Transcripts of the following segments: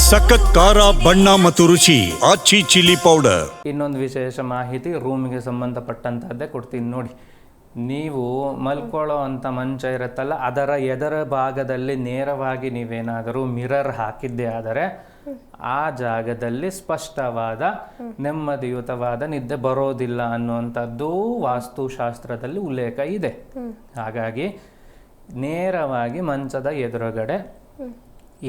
ಸಖತ್ ಖಾರ ಬಣ್ಣ ಮತ್ತು ರುಚಿ ಆಚಿ ಚಿಲ್ಲಿ ಪೌಡರ್. ಇನ್ನೊಂದು ವಿಶೇಷ ಮಾಹಿತಿ ರೂಮಿಗೆ ಸಂಬಂಧಪಟ್ಟಂತಹದ್ದೇ ಕೊಡ್ತೀನಿ ನೋಡಿ. ನೀವು ಮಲ್ಕೊಳ್ಳೋ ಅಂತ ಮಂಚ ಇರುತ್ತಲ್ಲ, ಅದರ ಎದರ ಭಾಗದಲ್ಲಿ ನೇರವಾಗಿ ನೀವೇನಾದರೂ ಮಿರರ್ ಹಾಕಿದ್ದೇ ಆದರೆ ಆ ಜಾಗದಲ್ಲಿ ಸ್ಪಷ್ಟವಾದ ನೆಮ್ಮದಿಯುತವಾದ ನಿದ್ದೆ ಬರೋದಿಲ್ಲ ಅನ್ನುವಂಥದ್ದು ವಾಸ್ತುಶಾಸ್ತ್ರದಲ್ಲಿ ಉಲ್ಲೇಖ ಇದೆ. ಹಾಗಾಗಿ ನೇರವಾಗಿ ಮಂಚದ ಎದುರುಗಡೆ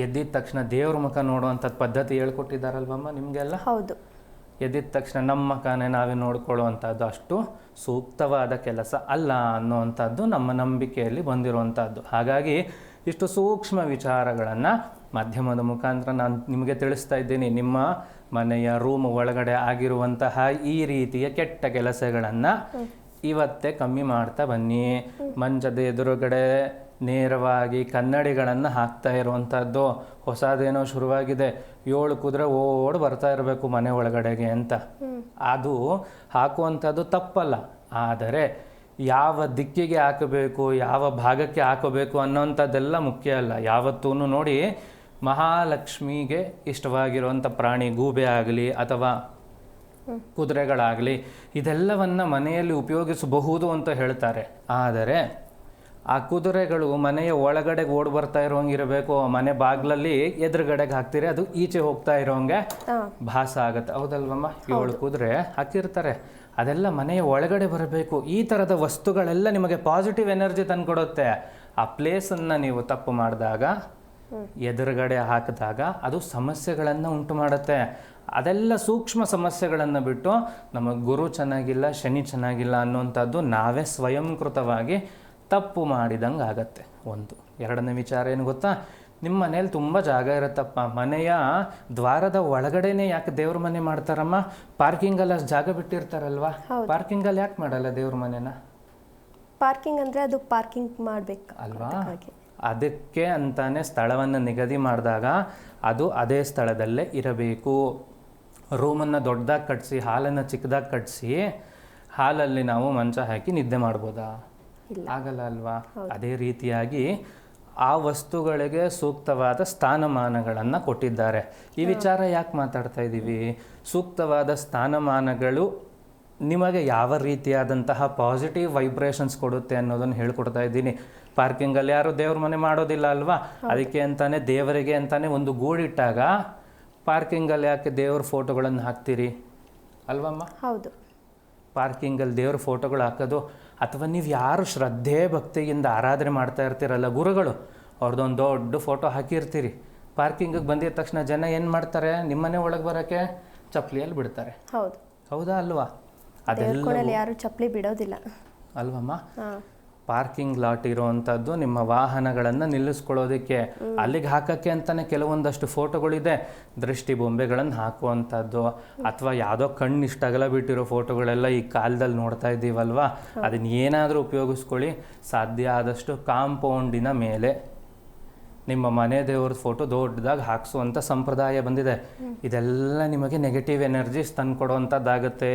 ಎದ್ದಿದ ತಕ್ಷಣ ದೇವ್ರ ಮುಖ ನೋಡುವಂಥದ್ದು ಪದ್ಧತಿ ಹೇಳ್ಕೊಟ್ಟಿದ್ದಾರಲ್ವಮ್ಮ ನಿಮಗೆಲ್ಲ. ಹೌದು. ಎದ್ದಿದ ತಕ್ಷಣ ನಮ್ಮ ಮುಖನೇ ನಾವೇ ನೋಡ್ಕೊಳ್ಳುವಂಥದ್ದು ಅಷ್ಟು ಸೂಕ್ತವಾದ ಕೆಲಸ ಅಲ್ಲ ಅನ್ನುವಂಥದ್ದು ನಮ್ಮ ನಂಬಿಕೆಯಲ್ಲಿ ಬಂದಿರುವಂಥದ್ದು. ಹಾಗಾಗಿ ಇಷ್ಟು ಸೂಕ್ಷ್ಮ ವಿಚಾರಗಳನ್ನು ಮಾಧ್ಯಮದ ಮುಖಾಂತರ ನಾನು ನಿಮಗೆ ತಿಳಿಸ್ತಾ ಇದ್ದೀನಿ. ನಿಮ್ಮ ಮನೆಯ ರೂಮ್ ಒಳಗಡೆ ಆಗಿರುವಂತಹ ಈ ರೀತಿಯ ಕೆಟ್ಟ ಕೆಲಸಗಳನ್ನು ಇವತ್ತೇ ಕಮ್ಮಿ ಮಾಡ್ತಾ ಬನ್ನಿ. ಮಂಚದ ಎದುರುಗಡೆ ನೇರವಾಗಿ ಕನ್ನಡಿಗಳನ್ನು ಹಾಕ್ತಾ ಇರುವಂಥದ್ದು ಹೊಸದೇನೋ ಶುರುವಾಗಿದೆ. 7 ಕುದುರೆ ಓಡಿ ಬರ್ತಾ ಇರಬೇಕು ಮನೆ ಒಳಗಡೆಗೆ ಅಂತ. ಅದು ಹಾಕುವಂಥದ್ದು ತಪ್ಪಲ್ಲ, ಆದರೆ ಯಾವ ದಿಕ್ಕಿಗೆ ಹಾಕಬೇಕು, ಯಾವ ಭಾಗಕ್ಕೆ ಹಾಕಬೇಕು ಅನ್ನೋವಂಥದ್ದೆಲ್ಲ ಮುಖ್ಯ ಅಲ್ಲ. ಯಾವತ್ತೂ ನೋಡಿ, ಮಹಾಲಕ್ಷ್ಮಿಗೆ ಇಷ್ಟವಾಗಿರುವಂಥ ಪ್ರಾಣಿ ಗೂಬೆ ಆಗಲಿ ಅಥವಾ ಕುದುರೆಗಳಾಗಲಿ ಇದೆಲ್ಲವನ್ನು ಮನೆಯಲ್ಲಿ ಉಪಯೋಗಿಸಬಹುದು ಅಂತ ಹೇಳ್ತಾರೆ. ಆದರೆ ಆ ಕುದುರೆಗಳು ಮನೆಯ ಒಳಗಡೆ ಓಡಿ ಬರ್ತಾ ಇರೋಂಗಿರಬೇಕು. ಮನೆ ಬಾಗ್ಲಲ್ಲಿ ಎದುರುಗಡೆಗೆ ಹಾಕ್ತೀರಿ, ಅದು ಈಚೆ ಹೋಗ್ತಾ ಇರೋಂಗೆ ಭಾಸ ಆಗುತ್ತೆ. ಹೌದಲ್ವಮ್ಮ? 7 ಕುದುರೆ ಹಾಕಿರ್ತಾರೆ, ಅದೆಲ್ಲ ಮನೆಯ ಒಳಗಡೆ ಬರಬೇಕು. ಈ ಥರದ ವಸ್ತುಗಳೆಲ್ಲ ನಿಮಗೆ ಪಾಸಿಟಿವ್ ಎನರ್ಜಿ ತಂದುಕೊಡುತ್ತೆ. ಆ ಪ್ಲೇಸನ್ನು ನೀವು ತಪ್ಪು ಮಾಡಿದಾಗ, ಎದುರುಗಡೆ ಹಾಕಿದಾಗ ಅದು ಸಮಸ್ಯೆಗಳನ್ನು ಉಂಟು ಮಾಡುತ್ತೆ. ಅದೆಲ್ಲ ಸೂಕ್ಷ್ಮ ಸಮಸ್ಯೆಗಳನ್ನು ಬಿಟ್ಟು ನಮಗೆ ಗುರು ಚೆನ್ನಾಗಿಲ್ಲ, ಶನಿ ಚೆನ್ನಾಗಿಲ್ಲ ಅನ್ನುವಂಥದ್ದು ನಾವೇ ಸ್ವಯಂಕೃತವಾಗಿ ತಪ್ಪು ಮಾಡಿದಂಗೆ ಆಗತ್ತೆ. ಒಂದು. ಎರಡನೇ ವಿಚಾರ ಏನು ಗೊತ್ತಾ? ನಿಮ್ಮ ಮನೇಲಿ ತುಂಬ ಜಾಗ ಇರುತ್ತಪ್ಪ, ಮನೆಯ ದ್ವಾರದ ಒಳಗಡೆನೆ ಯಾಕೆ ದೇವ್ರ ಮನೆ ಮಾಡ್ತಾರಮ್ಮ? ಪಾರ್ಕಿಂಗಲ್ಲಿ ಅಷ್ಟು ಜಾಗ ಬಿಟ್ಟಿರ್ತಾರಲ್ವಾ, ಪಾರ್ಕಿಂಗಲ್ಲಿ ಯಾಕೆ ಮಾಡಲ್ಲ ದೇವ್ರ ಮನೆನ? ಪಾರ್ಕಿಂಗ್ ಅಂದರೆ ಅದು ಪಾರ್ಕಿಂಗ್ ಮಾಡಬೇಕು ಅಲ್ವಾ? ಅದಕ್ಕೆ ಅಂತಾನೆ ಸ್ಥಳವನ್ನು ನಿಗದಿ ಮಾಡಿದಾಗ ಅದು ಅದೇ ಸ್ಥಳದಲ್ಲೇ ಇರಬೇಕು. ರೂಮನ್ನು ದೊಡ್ಡದಾಗಿ ಕಟ್ಟಿಸಿ, ಹಾಲನ್ನು ಚಿಕ್ಕದಾಗಿ ಕಟ್ಟಿಸಿ ಹಾಲಲ್ಲಿ ನಾವು ಮಂಚ ಹಾಕಿ ನಿದ್ದೆ ಮಾಡ್ಬೋದಾ? ಆಗಲ್ಲ ಅಲ್ವಾ? ಅದೇ ರೀತಿಯಾಗಿ ಆ ವಸ್ತುಗಳಿಗೆ ಸೂಕ್ತವಾದ ಸ್ಥಾನಮಾನಗಳನ್ನು ಕೊಟ್ಟಿದ್ದಾರೆ. ಈ ವಿಚಾರ ಯಾಕೆ ಮಾತಾಡ್ತಾ ಇದ್ದೀವಿ? ಸೂಕ್ತವಾದ ಸ್ಥಾನಮಾನಗಳು ನಿಮಗೆ ಯಾವ ರೀತಿಯಾದಂತಹ ಪಾಸಿಟಿವ್ ವೈಬ್ರೇಷನ್ಸ್ ಕೊಡುತ್ತೆ ಅನ್ನೋದನ್ನು ಹೇಳ್ಕೊಡ್ತಾ ಇದ್ದೀನಿ. ಪಾರ್ಕಿಂಗಲ್ಲಿ ಯಾರು ದೇವ್ರ ಮನೆ ಮಾಡೋದಿಲ್ಲ ಅಲ್ವಾ? ಅದಕ್ಕೆ ಅಂತಾನೆ ದೇವರಿಗೆ ಅಂತಾನೆ ಒಂದು ಗೂಡಿಟ್ಟಾಗ ಪಾರ್ಕಿಂಗಲ್ಲಿ ಯಾಕೆ ದೇವ್ರ ಫೋಟೋಗಳನ್ನು ಹಾಕ್ತೀರಿ ಅಲ್ವಮ್ಮ? ಹೌದು. ಪಾರ್ಕಿಂಗಲ್ಲಿ ದೇವ್ರ ಫೋಟೋಗಳು ಹಾಕೋದು, ಅಥವಾ ನೀವು ಯಾರು ಶ್ರದ್ಧೆ ಭಕ್ತಿಯಿಂದ ಆರಾಧನೆ ಮಾಡ್ತಾ ಇರ್ತೀರಲ್ಲ ಗುರುಗಳು, ಅವ್ರದ್ದೊಂದು ದೊಡ್ಡ ಫೋಟೋ ಹಾಕಿರ್ತೀರಿ. ಪಾರ್ಕಿಂಗಿಗೆ ಬಂದಿದ ತಕ್ಷಣ ಜನ ಏನು ಮಾಡ್ತಾರೆ? ನಿಮ್ಮನೆ ಒಳಗೆ ಬರೋಕ್ಕೆ ಚಪ್ಪಲಿಯಲ್ಲಿ ಬಿಡ್ತಾರೆ. ಹೌದು. ಹೌದಾ ಅಲ್ವಾ? ಅದೆಲ್ಲ ಯಾರು ಚಪ್ಪಲಿ ಬಿಡೋದಿಲ್ಲ ಅಲ್ವಮ್ಮ? ಪಾರ್ಕಿಂಗ್ ಲಾಟ್ ಇರೋವಂಥದ್ದು ನಿಮ್ಮ ವಾಹನಗಳನ್ನು ನಿಲ್ಲಿಸ್ಕೊಳ್ಳೋದಕ್ಕೆ, ಅಲ್ಲಿಗೆ ಹಾಕೋಕ್ಕೆ ಅಂತಲೇ ಕೆಲವೊಂದಷ್ಟು ಫೋಟೋಗಳಿದೆ. ದೃಷ್ಟಿ ಬೊಂಬೆಗಳನ್ನು ಹಾಕುವಂಥದ್ದು, ಅಥವಾ ಯಾವುದೋ ಕಣ್ಣು ಇಷ್ಟಾಗಲ್ಲ ಬಿಟ್ಟಿರೋ ಫೋಟೋಗಳೆಲ್ಲ ಈ ಕಾಲದಲ್ಲಿ ನೋಡ್ತಾ ಇದ್ದೀವಲ್ವಾ, ಅದನ್ನ ಏನಾದರೂ ಉಪಯೋಗಿಸ್ಕೊಳ್ಳಿ. ಸಾಧ್ಯ ಆದಷ್ಟು ಕಾಂಪೌಂಡಿನ ಮೇಲೆ ನಿಮ್ಮ ಮನೆ ದೇವ್ರ ಫೋಟೋ ದೊಡ್ಡದಾಗಿ ಹಾಕ್ಸುವಂಥ ಸಂಪ್ರದಾಯ ಬಂದಿದೆ. ಇದೆಲ್ಲ ನಿಮಗೆ ನೆಗೆಟಿವ್ ಎನರ್ಜೀಸ್ ತಂದುಕೊಡುವಂಥದ್ದಾಗುತ್ತೆ.